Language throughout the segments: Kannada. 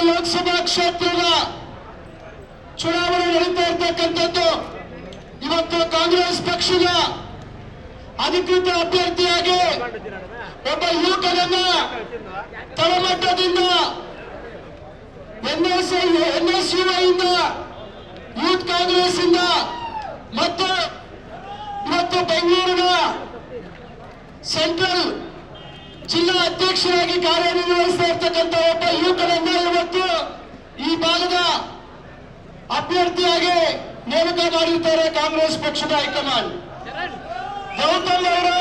ಲೋಕಸಭಾ ಕ್ಷೇತ್ರದ ಚುನಾವಣೆ ನಡೀತಾ ಇರ್ತಕ್ಕಂಥದ್ದು. ಇವತ್ತು ಕಾಂಗ್ರೆಸ್ ಪಕ್ಷದ ಅಧಿಕೃತ ಅಭ್ಯರ್ಥಿಯಾಗಿ ಒಬ್ಬ ಯುವಕನನ್ನ ತಳಮಟ್ಟದಿಂದ NSUI ಇಂದ ಯೂತ್ ಕಾಂಗ್ರೆಸ್ ಇಂದ ಮತ್ತು ಇವತ್ತು ಬೆಂಗಳೂರಿನ ಸೆಂಟ್ರಲ್ ಜಿಲ್ಲಾ ಅಧ್ಯಕ್ಷರಾಗಿ ಕಾರ್ಯನಿರ್ವಹಿಸ್ತಾ ಇರ್ತಕ್ಕಂಥ ಒಬ್ಬ ಯುವಕನನ್ನ ಇವತ್ತು ಈ ಭಾಗದ ಅಭ್ಯರ್ಥಿಯಾಗಿ ನೇಮಕ ಮಾಡಿರ್ತಾರೆ ಕಾಂಗ್ರೆಸ್ ಪಕ್ಷದ ಹೈಕಮಾಂಡ್. ಗೌತಮ್ ಅವರು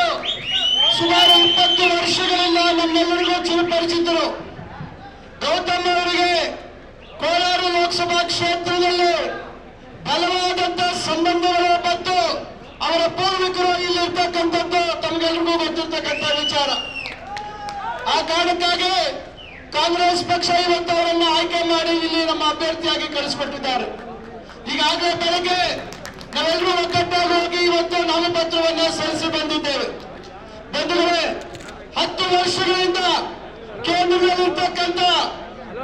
ಸುಮಾರು 20 ವರ್ಷಗಳಿಂದ ನಮ್ಮೆಲ್ಲರಿಗೂ ಚಿರಪರಿಚಿತರು. ಗೌತಮ್ ಅವರಿಗೆ ಕೋಲಾರ ಲೋಕಸಭಾ ಕ್ಷೇತ್ರದಲ್ಲಿ ಬಲವಾದಂತಹ ಸಂಬಂಧಗಳು ಮತ್ತು ಅವರ ಪೂರ್ವಿಕರು ಇಲ್ಲಿರ್ತಕ್ಕಂಥದ್ದು ತಮಗೆಲ್ಲರಿಗೂ ಗೊತ್ತಿರ್ತಕ್ಕಂಥ ವಿಚಾರ. ಆ ಕಾರಣಕ್ಕಾಗಿ ಕಾಂಗ್ರೆಸ್ ಪಕ್ಷ ಇವತ್ತು ಅವರನ್ನು ಆಯ್ಕೆ ಮಾಡಿ ಇಲ್ಲಿ ನಮ್ಮ ಅಭ್ಯರ್ಥಿಯಾಗಿ ಕಳಿಸಿಕೊಟ್ಟಿದ್ದಾರೆ. ಈಗಾಗಲೇ ಬೆಳಗ್ಗೆ ನಾವೆಲ್ಲರೂ ಒಗ್ಗಟ್ಟಾಗಿ ಹೋಗಿ ಇವತ್ತು ನಾಮಪತ್ರವನ್ನು ಸಲ್ಲಿಸಿ ಬಂದಿದ್ದೇವೆ. ಬಂಧುಗಳೇ, 10 ವರ್ಷಗಳಿಂದ ಕೇಂದ್ರದಲ್ಲಿರ್ತಕ್ಕಂಥ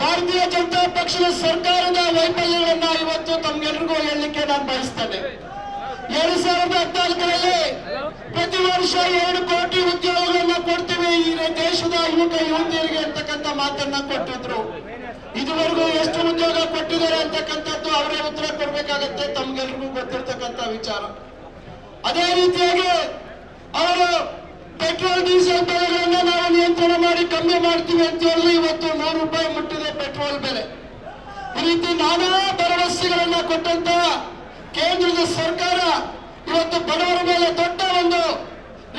ಭಾರತೀಯ ಜನತಾ ಪಕ್ಷದ ಸರ್ಕಾರದ ವೈಫಲ್ಯಗಳನ್ನ ಇವತ್ತು ತಮ್ಗೆಲ್ರಿಗೂ ಹೇಳಲಿಕ್ಕೆ ನಾನು ಬಯಸ್ತೇನೆ. 2014ರಲ್ಲಿ ಪ್ರತಿ ವರ್ಷ 2 ಕೋಟಿ ಉದ್ಯೋಗಗಳನ್ನ ಕೊಡ್ತೀವಿ ಈ ದೇಶದ ಯುವತಿಯರಿಗೆ ಅಂತಕ್ಕಂಥ ಮಾತನ್ನ ಕೊಟ್ಟಿದ್ರು. ಇದುವರೆಗೂ ಎಷ್ಟು ಉದ್ಯೋಗ ಕೊಟ್ಟಿದ್ದಾರೆ ಅಂತಕ್ಕಂಥದ್ದು ಅವರೇ ಉತ್ತರ ಕೊಡ್ಬೇಕಾಗತ್ತೆ, ತಮ್ಗೆಲ್ರಿಗೂ ಗೊತ್ತಿರ್ತಕ್ಕಂಥ ವಿಚಾರ. ಅದೇ ರೀತಿಯಾಗಿ ಅವರು ಪೆಟ್ರೋಲ್ ಡೀಸೆಲ್ ಬೆಲೆಗಳನ್ನ ನಾವು ನಿಯಂತ್ರಣ ಮಾಡಿ ಕಮ್ಮಿ ಮಾಡ್ತೀವಿ ಅಂತ ಹೇಳಿ ಇವತ್ತು 100 ರೂಪಾಯಿ ಮುಟ್ಟಿದೆ ಪೆಟ್ರೋಲ್ ಬೆಲೆ. ಈ ರೀತಿ ನಾನಾ ಭರವಸೆಗಳನ್ನ ಕೊಟ್ಟಂತ ಕೇಂದ್ರದ ಸರ್ಕಾರ ಇವತ್ತು ಬಡವರ ಮೇಲೆ ದೊಡ್ಡ ಒಂದು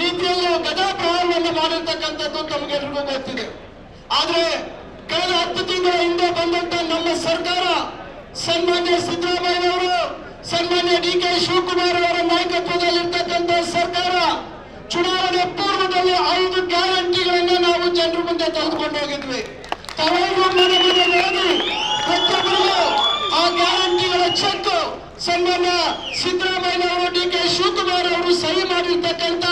ರೀತಿಯಲ್ಲಿ ಗದಾಪ್ರಹಾರವನ್ನು ಮಾಡಿರ್ತಕ್ಕಂಥದ್ದು ತಮಗೆಲ್ಲರಿಗೂ ಗೊತ್ತಿದೆ. ಆದ್ರೆ ಕಳೆದ 10 ತಿಂಗಳ ಹಿಂದೆ ಬಂದಂತ ನಮ್ಮ ಸರ್ಕಾರ, ಸನ್ಮಾನ್ಯ ಸಿದ್ದರಾಮಯ್ಯ ಅವರು, ಸನ್ಮಾನ್ಯ DK ಶಿವಕುಮಾರ್ ಅವರ ನಾಯಕತ್ವದಲ್ಲಿರ್ತಕ್ಕಂಥ ಸರ್ಕಾರ ಚುನಾವಣೆ ಪೂರ್ವದಲ್ಲಿ 5 ಗ್ಯಾರಂಟಿಗಳನ್ನ ನಾವು ಜನರ ಮುಂದೆ ತೆಗೆದುಕೊಂಡು ಹೋಗಿದ್ವಿ. ತಾವೆಲ್ಲರೂ ಮನೆ ಮನೆಗೆ ಹೋಗಿ ಪ್ರತಿಯೊಬ್ಬರು ಆ ಗ್ಯಾರಂಟಿಗಳ ಚೆಕ್ ಸನ್ಮಾನ್ಯ ಸಿದ್ದರಾಮಯ್ಯ ಅವರು, DK ಶಿವಕುಮಾರ್ ಅವರು ಸಹಿ ಮಾಡಿರ್ತಕ್ಕಂಥ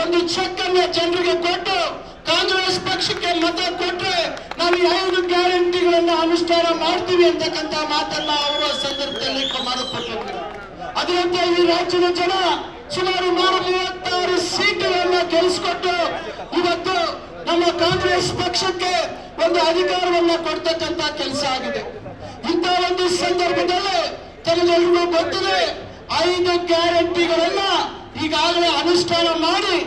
ಒಂದು ಚೆಕ್ ಅನ್ನ ಜನರಿಗೆ ಕೊಟ್ಟು ಕಾಂಗ್ರೆಸ್ ಪಕ್ಷಕ್ಕೆ ಮತ ಕೊಟ್ರೆ ನಾವು 5 ಗ್ಯಾರಂಟಿಗಳನ್ನ ಅನುಷ್ಠಾನ ಮಾಡ್ತೀವಿ ಅಂತಕ್ಕಂಥ ಮಾತನ್ನ ಅವರ ಸಂದರ್ಭದಲ್ಲಿ ಮಾಡಿಕೊಟ್ಟಿದ್ರು. ಅದರಂತೆ ಈ ರಾಜ್ಯದ ಜನ ಸುಮಾರು 136 ಸೀಟುಗಳನ್ನ ಗೆಲ್ಲಿಸಿಕೊಟ್ಟು ಇವತ್ತು ನಮ್ಮ ಕಾಂಗ್ರೆಸ್ ಪಕ್ಷಕ್ಕೆ ಒಂದು ಅಧಿಕಾರವನ್ನ ಕೊಡ್ತಕ್ಕಂಥ ಕೆಲಸ ಆಗಿದೆ. ಇಂಥ ಒಂದು ಸಂದರ್ಭದಲ್ಲಿ ತಮಗೆಲ್ಲರಿಗೂ ಗೊತ್ತಿದೆ, 5 ಗ್ಯಾರಂಟಿಗಳನ್ನ ಈಗಾಗಲೇ ಅನುಷ್ಠಾನ ಮಾಡಿ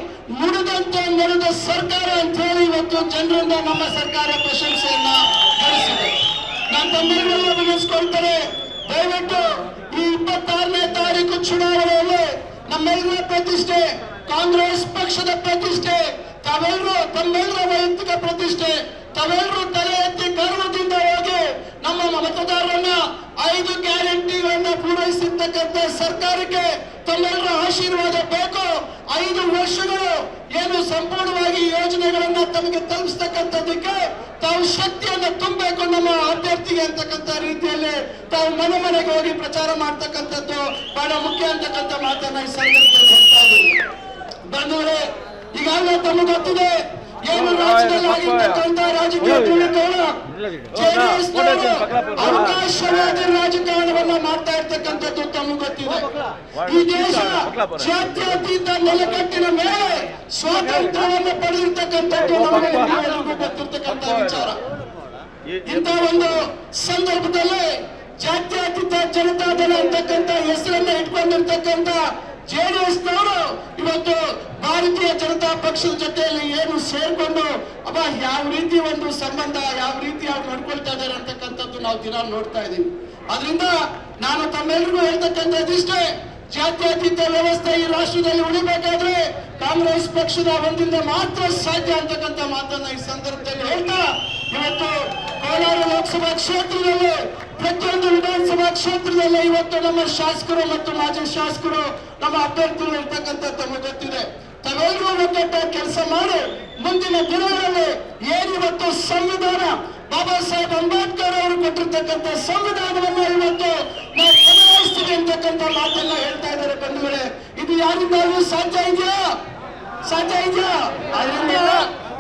ನಡೆದ ಸರ್ಕಾರ ಅಂತ ಹೇಳಿ ಇವತ್ತು ಜನರಿಂದ ನಮ್ಮ ಸರ್ಕಾರ ಪ್ರಶಂಸೆಯನ್ನ ಗಳಿಸಿದೆ. ನಾನು ತಮ್ಮೆಲ್ಲರೂ ಅಭಿನಂದಿಸಿಕೊಳ್ತೇನೆ. ದಯವಿಟ್ಟು ಈ 26ನೇ ತಾರೀಕು ಚುನಾವಣೆಯಲ್ಲಿ ನಮ್ಮೆಲ್ಲರ ಪ್ರತಿಷ್ಠೆ, ಕಾಂಗ್ರೆಸ್ ಪಕ್ಷದ ಪ್ರತಿಷ್ಠೆ, ತಮ್ಮೆಲ್ಲರ ವೈಯಕ್ತಿಕ ಪ್ರತಿಷ್ಠೆ, ತಾವೆಲ್ಲರೂ ತಲೆ ಎತ್ತಿ ಗರ್ವದಿಂದ ಹೋಗಿ ನಮ್ಮ ಮತದಾರರನ್ನ 5 ಗ್ಯಾರಂಟಿಗಳನ್ನ ಪೂರೈಸಿರ್ತಕ್ಕಂಥ ಸರ್ಕಾರಕ್ಕೆ ತಮ್ಮೆಲ್ಲರ ಆಶೀರ್ವಾದ ಬೇಕು. 5 ವರ್ಷಗಳು ಏನು ಸಂಪೂರ್ಣವಾಗಿ ಯೋಜನೆಗಳನ್ನ ತಮಗೆ ತಲುಪಿಸ್ತಕ್ಕಂಥದ್ದಕ್ಕೆ ತಾವು ಶಕ್ತಿಯನ್ನು ತುಂಬಬೇಕು ನಮ್ಮ ಅಭ್ಯರ್ಥಿಗೆ ಅಂತಕ್ಕಂಥ ರೀತಿಯಲ್ಲಿ ತಾವು ಮನೆ ಮನೆಗೆ ಹೋಗಿ ಪ್ರಚಾರ ಮಾಡ್ತಕ್ಕಂಥದ್ದು ಬಹಳ ಮುಖ್ಯ ಅಂತಕ್ಕಂಥ ಮಾತನ್ನ ಈ ಸಂದರ್ಭದಲ್ಲಿ ಹೇಳ್ತಾ ಇದ್ದೀವಿ. ಬಂಧುಗಳೇ, ಈಗಾಗಲೇ ತಮಗೆ ಗೊತ್ತಿದೆ ಏನು ರಾಜ್ಯದಲ್ಲಿ ಆಗಿರ್ತಕ್ಕಂಥ ರಾಜಕೀಯ ಧ್ರುವೀಕರಣ, ಅವಕಾಶವಾದಿ ರಾಜಕಾರಣವನ್ನ ಮಾಡ್ತಾ ಇರ್ತಕ್ಕಂಥದ್ದು ತಮಗೆ ಗೊತ್ತಿದೆ. ಈ ದೇಶ ಜಾತ್ಯತೀತ ನೆಲೆಗಟ್ಟಿನ ಮೇಲೆ ಸ್ವಾತಂತ್ರ್ಯವನ್ನು ಪಡೆದಿರ್ತಕ್ಕಂಥದ್ದು ನಮಗೆಲ್ಲರಿಗೂ ಗೊತ್ತಿರ್ತಕ್ಕಂಥ ವಿಚಾರ. ಇಂಥ ಒಂದು ಸಂದರ್ಭದಲ್ಲಿ ಜಾತ್ಯತೀತ ಜನತಾದಳ ಅಂತಕ್ಕಂಥ ಹೆಸರನ್ನ ಇಟ್ಕೊಂಡಿರ್ತಕ್ಕಂಥ JDSನವರು ಇವತ್ತು ಭಾರತೀಯ ಜನತಾ ಪಕ್ಷದ ಜೊತೆಯಲ್ಲಿ ಏನು ಸೇರ್ಕೊಂಡು ಯಾವ ರೀತಿ ಒಂದು ಸಂಬಂಧ, ಯಾವ ರೀತಿ ಅವ್ರು ನಡ್ಕೊಳ್ತಾ ಇದ್ದಾರೆ ಅಂತಕ್ಕಂಥದ್ದು ನಾವು ದಿನ ನೋಡ್ತಾ ಇದ್ದೀವಿ. ಅದರಿಂದ ನಾನು ತಮ್ಮೆಲ್ಲರಿಗೂ ಹೇಳ್ತಕ್ಕಂಥದ್ದಿಷ್ಟೇ, ಜಾತ್ಯತೀತ ವ್ಯವಸ್ಥೆ ಈ ರಾಷ್ಟ್ರದಲ್ಲಿ ಉಳಿಬೇಕಾದ್ರೆ ಕಾಂಗ್ರೆಸ್ ಪಕ್ಷದ ಒಂದಿಂದ ಮಾತ್ರ ಸಾಧ್ಯ ಅಂತಕ್ಕಂಥ ಮಾತನ್ನ ಈ ಸಂದರ್ಭದಲ್ಲಿ ಹೇಳ್ತಾ, ಇವತ್ತು ಕೋಲಾರ ಲೋಕಸಭಾ ಕ್ಷೇತ್ರದಲ್ಲಿ ಪ್ರತಿಯೊಂದು ವಿಧಾನಸಭಾ ಕ್ಷೇತ್ರದಲ್ಲಿ ಇವತ್ತು ನಮ್ಮ ಶಾಸಕರು ಮತ್ತು ಮಾಜಿ ಶಾಸಕರು ನಮ್ಮ ಅಭ್ಯರ್ಥಿಗಳು ಇರ್ತಕ್ಕಂಥ ತಮಗೆ ಗೊತ್ತಿದೆ. ತಾವೆಲ್ಲರೂ ಒಗ್ಗಟ್ಟಾಗಿ ಕೆಲಸ ಮಾಡಿ ಮುಂದಿನ ದಿನಗಳಲ್ಲಿ ಏನಿವತ್ತು ಸಂವಿಧಾನ ಬಾಬಾ ಸಾಹೇಬ್ ಅಂಬೇಡ್ಕರ್ ಅವರು ಕೊಟ್ಟಿರ್ತಕ್ಕಂಥ ಸಂವಿಧಾನವನ್ನು ಇವತ್ತು ನಾವು ಬದಲಾಯಿಸ್ತೀವಿ ಅಂತಕ್ಕಂಥ ಮಾತನ್ನ ಹೇಳ್ತಾ ಇದ್ದಾರೆ. ಬಂಧುಗಳೇ, ಇದು ಯಾರಿಂದಾದ್ರೂ ಸಾಧ್ಯ ಇದೆಯಾ? ಅದರಿಂದ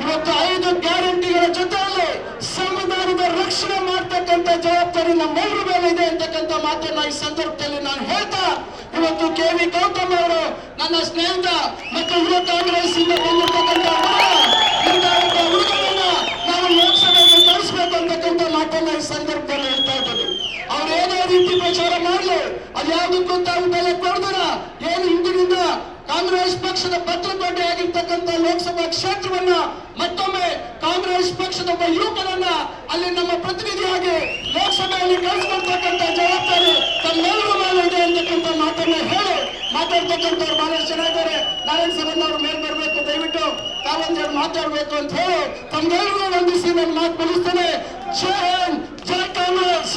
ಇವತ್ತು 5 ಗ್ಯಾರಂಟಿಗಳ ಜೊತೆಯಲ್ಲಿ ಸಂವಿಧಾನದ ರಕ್ಷಣೆ ಮಾಡ್ತಕ್ಕಂಥ ಕಾಪಾಡ್ತಕ್ಕಂಥ ಜವಾಬ್ದಾರಿ ನಮ್ಮೆಲ್ಲರ ಮೇಲೆ ಇದೆ ಅಂತಕ್ಕಂಥ ಮಾತನ್ನ ಈ ಸಂದರ್ಭದಲ್ಲಿ ನಾನು ಹೇಳ್ತಾ, ಇವತ್ತು KV ಗೌತಮ್ ಅವರು ನನ್ನ ಸ್ನೇಹಿತ ಮತ್ತು ಯುವ ಕಾಂಗ್ರೆಸ್ ಇಂದ ಬಂದಿರ್ತಕ್ಕಂಥ ಹುಡುಗರನ್ನ ನಾವು ಲೋಕಸಭೆಗೆ ಕಳಿಸ್ಬೇಕು ಅಂತಕ್ಕಂಥ ಮಾತನ್ನ ಈ ಸಂದರ್ಭದಲ್ಲಿ ಹೇಳ್ತಾ ಇದ್ದೀನಿ. ಅವ್ರು ಏನೇ ರೀತಿ ಪ್ರಚಾರ ಮಾಡಲಿ, ಅದ್ಯಾವುದಕ್ಕೂ ತಾವು ಬೆಲೆ ಕೊಡ್ತಾರ. ಏನು ಇಂದಿನಿಂದ ಕಾಂಗ್ರೆಸ್ ಪಕ್ಷದ ಭದ್ರಕೋಟೆ ಆಗಿರ್ತಕ್ಕಂಥ ಲೋಕಸಭಾ ಕ್ಷೇತ್ರವನ್ನ ಮತ್ತೊಮ್ಮೆ ಕಾಂಗ್ರೆಸ್ ಪಕ್ಷದ ಒಬ್ಬ ಯುವಕರನ್ನ ಅಲ್ಲಿ ನಮ್ಮ ಪ್ರತಿನಿಧಿಯಾಗಿ ಲೋಕಸಭೆಯಲ್ಲಿ ಕಳಿಸ್ಕೊಳ್ತಕ್ಕಂಥ ಜವಾಬ್ದಾರಿ ತಮ್ಮೆಲ್ಲರ ಮೇಲೆ ಇದೆ ಅಂತಕ್ಕಂಥ ಮಾತನ್ನ ಹೇಳಿ ಮಾತಾಡ್ತಕ್ಕಂಥವ್ರು ಬಹಳಷ್ಟು ಜನ ಇದ್ದಾರೆ. ನಾರಾಯಣ ಸರನ್ ಅವರು ಮೇಲ್ ಬರಬೇಕು, ದಯವಿಟ್ಟು ತಾವೊಂದೆರಡು ಮಾತಾಡ್ಬೇಕು ಅಂತ ಹೇಳಿ ತಮ್ಗೆಲ್ಲರೂ ವಂದಿಸಿ ನನ್ನ ಮಾತು ಮುಗಿಸ್ತೇನೆ. ಜೈ ಹಿಂದ್, ಜೈ ಕಾಂಗ್ರೆಸ್.